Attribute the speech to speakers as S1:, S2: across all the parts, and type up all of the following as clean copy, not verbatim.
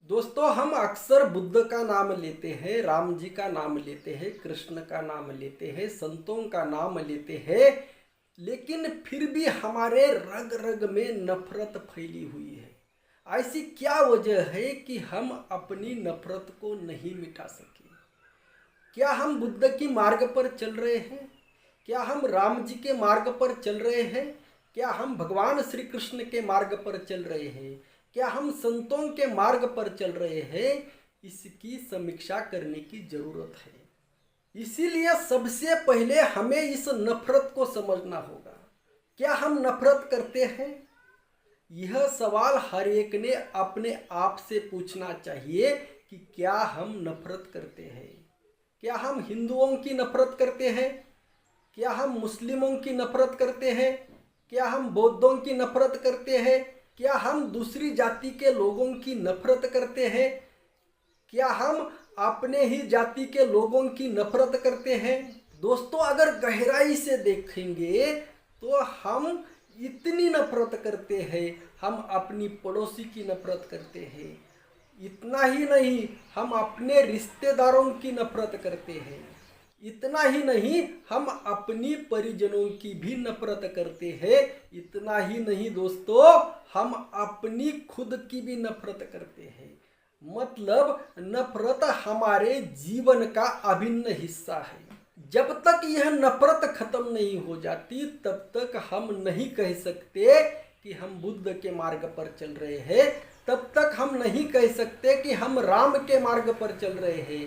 S1: दोस्तों, हम अक्सर बुद्ध का नाम लेते हैं, राम जी का नाम लेते हैं, कृष्ण का नाम लेते हैं, संतों का नाम लेते हैं, लेकिन फिर भी हमारे रग रग में नफरत फैली हुई है। ऐसी क्या वजह है कि हम अपनी नफरत को नहीं मिटा सके? क्या हम बुद्ध की मार्ग पर चल रहे हैं? क्या हम राम जी के मार्ग पर चल रहे हैं? क्या हम भगवान श्री कृष्ण के मार्ग पर चल रहे हैं? क्या हम संतों के मार्ग पर चल रहे हैं? इसकी समीक्षा करने की जरूरत है। इसीलिए सबसे पहले हमें इस नफरत को समझना होगा। क्या हम नफरत करते हैं? यह सवाल हर एक ने अपने आप से पूछना चाहिए कि क्या हम नफरत करते हैं? क्या हम हिंदुओं की नफरत करते हैं? क्या हम मुस्लिमों की नफरत करते हैं? क्या हम बौद्धों की नफरत करते हैं? क्या हम दूसरी जाति के लोगों की नफरत करते हैं? क्या हम अपने ही जाति के लोगों की नफरत करते हैं? दोस्तों, अगर गहराई से देखेंगे तो हम इतनी नफरत करते हैं। हम अपनी पड़ोसी की नफरत करते हैं। इतना ही नहीं, हम अपने रिश्तेदारों की नफरत करते हैं। इतना ही नहीं, हम अपनी परिजनों की भी नफरत करते हैं। इतना ही नहीं दोस्तों, हम अपनी खुद की भी नफरत करते हैं। मतलब नफरत हमारे जीवन का अभिन्न हिस्सा है। जब तक यह नफरत खत्म नहीं हो जाती तब तक हम नहीं कह सकते कि हम बुद्ध के मार्ग पर चल रहे हैं। तब तक हम नहीं कह सकते कि हम राम के मार्ग पर चल रहे हैं।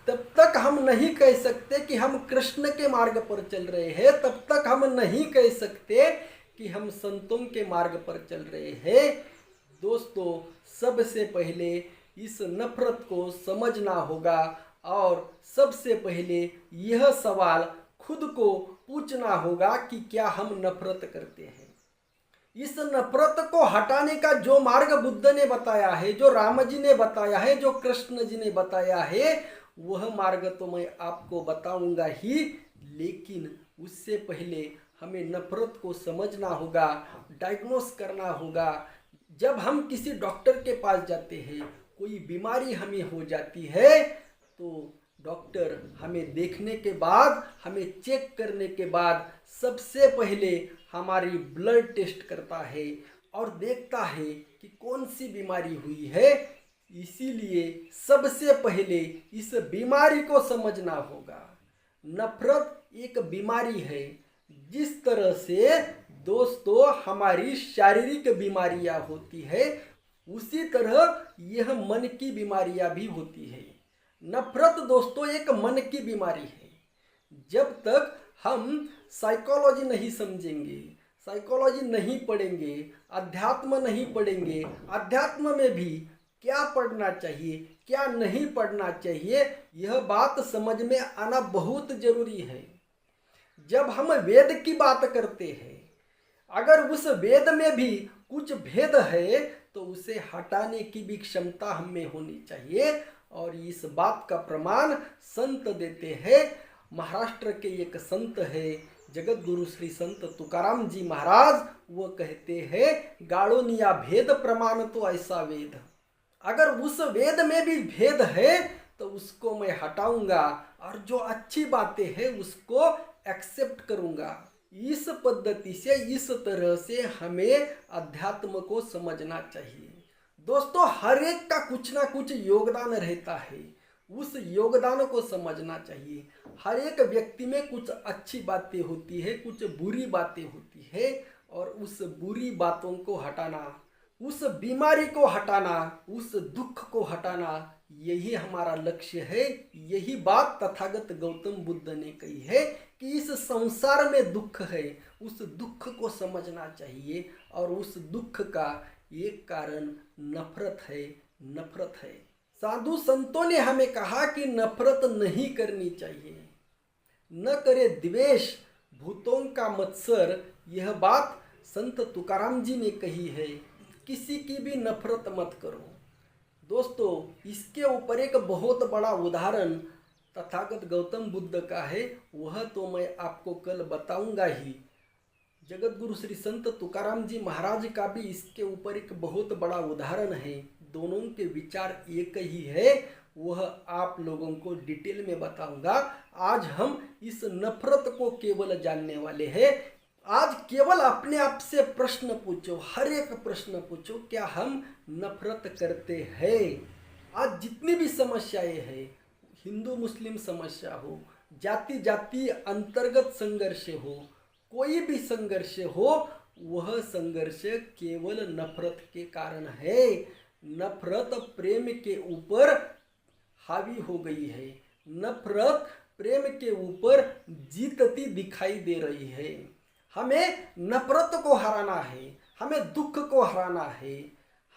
S1: तब तक हम नहीं कह सकते कि हम कृष्ण के मार्ग पर चल रहे हैं। तब तक हम नहीं कह सकते कि हम संतों के मार्ग पर चल रहे हैं। दोस्तों, सबसे पहले इस नफरत को समझना होगा और सबसे पहले यह सवाल खुद को पूछना होगा कि क्या हम नफरत करते हैं। इस नफरत को हटाने का जो मार्ग बुद्ध ने बताया है, जो राम जी ने बताया है, जो कृष्ण जी ने बताया है, वह मार्ग तो मैं आपको बताऊंगा ही, लेकिन उससे पहले हमें नफरत को समझना होगा, डायग्नोस करना होगा। जब हम किसी डॉक्टर के पास जाते हैं, कोई बीमारी हमें हो जाती है, तो डॉक्टर हमें देखने के बाद, हमें चेक करने के बाद सबसे पहले हमारी ब्लड टेस्ट करता है और देखता है कि कौन सी बीमारी हुई है। इसीलिए सबसे पहले इस बीमारी को समझना होगा। नफरत एक बीमारी है। जिस तरह से दोस्तों हमारी शारीरिक बीमारियां होती है, उसी तरह यह मन की बीमारियां भी होती है। नफरत दोस्तों एक मन की बीमारी है। जब तक हम साइकोलॉजी नहीं समझेंगे, साइकोलॉजी नहीं पढ़ेंगे, अध्यात्म नहीं पढ़ेंगे, अध्यात्म में भी क्या पढ़ना चाहिए, क्या नहीं पढ़ना चाहिए, यह बात समझ में आना बहुत जरूरी है। जब हम वेद की बात करते हैं, अगर उस वेद में भी कुछ भेद है तो उसे हटाने की भी क्षमता हमें होनी चाहिए। और इस बात का प्रमाण संत देते हैं। महाराष्ट्र के एक संत है, जगत गुरु श्री संत तुकाराम जी महाराज। वो कहते हैं, गाड़ोनिया भेद प्रमाण तो ऐसा वेद। अगर उस वेद में भी भेद है तो उसको मैं हटाऊंगा और जो अच्छी बातें हैं उसको एक्सेप्ट करूंगा। इस पद्धति से, इस तरह से हमें अध्यात्म को समझना चाहिए। दोस्तों, हर एक का कुछ ना कुछ योगदान रहता है, उस योगदान को समझना चाहिए। हर एक व्यक्ति में कुछ अच्छी बातें होती है, कुछ बुरी बातें होती है, और उस बुरी बातों को हटाना, उस बीमारी को हटाना, उस दुख को हटाना, यही हमारा लक्ष्य है। यही बात तथागत गौतम बुद्ध ने कही है कि इस संसार में दुख है, उस दुख को समझना चाहिए। और उस दुख का एक कारण नफरत है, नफरत है। साधु संतों ने हमें कहा कि नफरत नहीं करनी चाहिए। न करे द्वेष भूतों का मत्सर, यह बात संत तुकाराम जी ने कही है। किसी की भी नफरत मत करो। दोस्तों, इसके ऊपर एक बहुत बड़ा उदाहरण तथागत गौतम बुद्ध का है, वह तो मैं आपको कल बताऊंगा ही। जगत गुरु श्री संत तुकाराम जी महाराज का भी इसके ऊपर एक बहुत बड़ा उदाहरण है। दोनों के विचार एक ही है, वह आप लोगों को डिटेल में बताऊंगा। आज हम इस नफरत को केवल जानने वाले हैं। आज केवल अपने आप से प्रश्न पूछो, हर एक प्रश्न पूछो, क्या हम नफरत करते हैं? आज जितनी भी समस्याएं हैं, हिंदू मुस्लिम समस्या हो, जाति जाति अंतर्गत संघर्ष हो, कोई भी संघर्ष हो, वह संघर्ष केवल नफरत के कारण है। नफरत प्रेम के ऊपर हावी हो गई है, नफरत प्रेम के ऊपर जीतती दिखाई दे रही है। हमें नफरत को हराना है, हमें दुख को हराना है,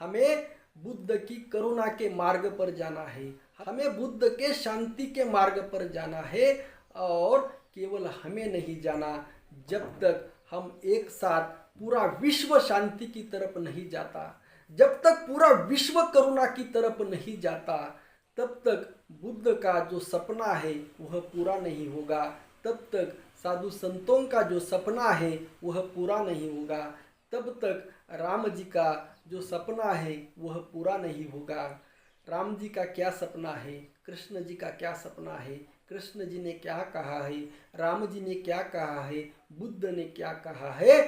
S1: हमें बुद्ध की करुणा के मार्ग पर जाना है, हमें बुद्ध के शांति के मार्ग पर जाना है। और केवल हमें नहीं जाना, जब तक हम एक साथ पूरा विश्व शांति की तरफ नहीं जाता, जब तक पूरा विश्व करुणा की तरफ नहीं जाता, तब तक बुद्ध का जो सपना है वह पूरा नहीं होगा, तब तक साधु संतों का जो सपना है वह पूरा नहीं होगा, तब तक राम जी का जो सपना है वह पूरा नहीं होगा। राम जी का क्या सपना है, कृष्ण जी का क्या सपना है, कृष्ण जी ने क्या कहा है, राम जी ने क्या कहा है, बुद्ध ने क्या कहा है।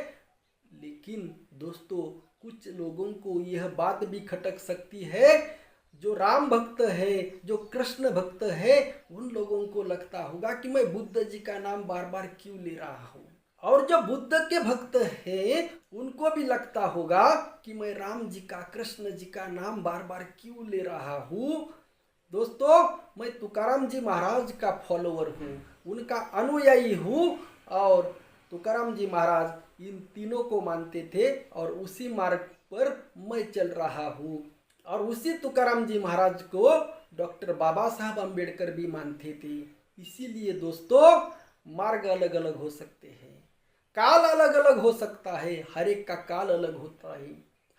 S1: लेकिन दोस्तों, कुछ लोगों को यह बात भी खटक सकती है, जो राम भक्त है, जो कृष्ण भक्त है, उन लोगों को लगता होगा कि मैं बुद्ध जी का नाम बार बार क्यों ले रहा हूँ। और जो बुद्ध के भक्त हैं, उनको भी लगता होगा कि मैं राम जी का, कृष्ण जी का नाम बार बार क्यों ले रहा हूँ। दोस्तों, मैं तुकाराम जी महाराज का फॉलोअर हूँ, उनका अनुयायी हूँ। और तुकाराम जी महाराज इन तीनों को मानते थे और उसी मार्ग पर मैं चल रहा हूँ। और उसी तुकाराम जी महाराज को डॉक्टर बाबा साहब अम्बेडकर भी मानते थे। इसीलिए दोस्तों, मार्ग अलग अलग हो सकते हैं, काल अलग अलग हो सकता है, हर एक का काल अलग होता है,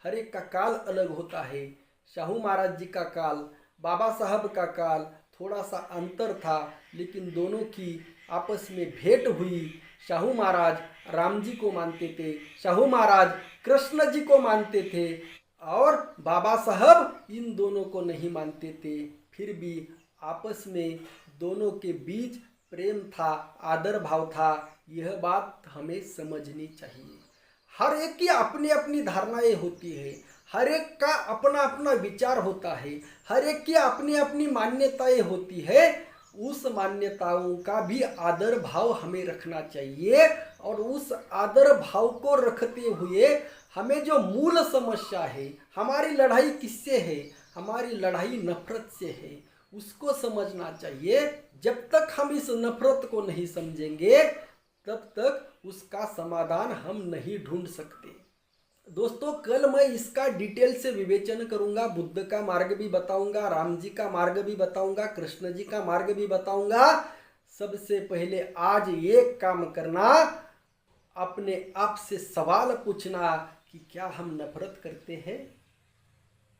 S1: हर एक का काल अलग होता है। शाहू महाराज जी का काल, बाबा साहब का काल थोड़ा सा अंतर था, लेकिन दोनों की आपस में भेंट हुई। शाहू महाराज राम जी को मानते थे, शाहू महाराज कृष्ण जी को मानते थे, और बाबा साहब इन दोनों को नहीं मानते थे। फिर भी आपस में दोनों के बीच प्रेम था, आदर भाव था। यह बात हमें समझनी चाहिए। हर एक की अपनी अपनी धारणाएं होती है, हर एक का अपना अपना विचार होता है, हर एक की अपनी अपनी मान्यताएं होती है। उस मान्यताओं का भी आदर भाव हमें रखना चाहिए। और उस आदर भाव को रखते हुए हमें जो मूल समस्या है, हमारी लड़ाई किससे है, हमारी लड़ाई नफरत से है, उसको समझना चाहिए। जब तक हम इस नफरत को नहीं समझेंगे, तब तक उसका समाधान हम नहीं ढूंढ सकते। दोस्तों, कल मैं इसका डिटेल से विवेचन करूंगा, बुद्ध का मार्ग भी बताऊंगा, राम जी का मार्ग भी बताऊंगा, कृष्ण जी का मार्ग भी बताऊंगा। सबसे पहले आज एक काम करना, अपने आप से सवाल पूछना कि क्या हम नफरत करते हैं?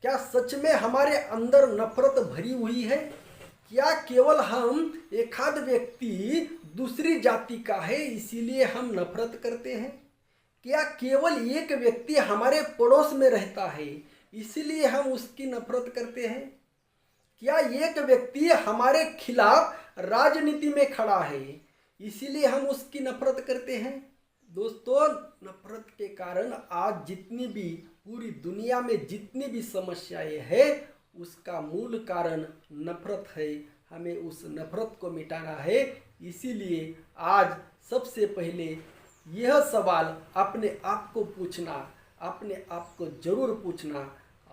S1: क्या सच में हमारे अंदर नफरत भरी हुई है? क्या केवल हम एकाध व्यक्ति दूसरी जाति का है इसीलिए हम नफरत करते हैं? क्या केवल एक व्यक्ति हमारे पड़ोस में रहता है इसीलिए हम उसकी नफरत करते हैं? क्या एक व्यक्ति हमारे खिलाफ राजनीति में खड़ा है इसीलिए हम उसकी नफरत करते हैं? दोस्तों, नफरत के कारण आज जितनी भी पूरी दुनिया में जितनी भी समस्याएं हैं, उसका मूल कारण नफरत है। हमें उस नफरत को मिटाना है। इसीलिए आज सबसे पहले यह सवाल अपने आप को पूछना, अपने आप को जरूर पूछना,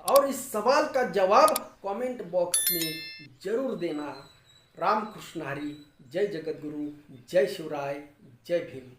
S1: और इस सवाल का जवाब कमेंट बॉक्स में जरूर देना। राम कृष्ण हरी, जय जगत गुरु, जय शिवराय, जय भीम।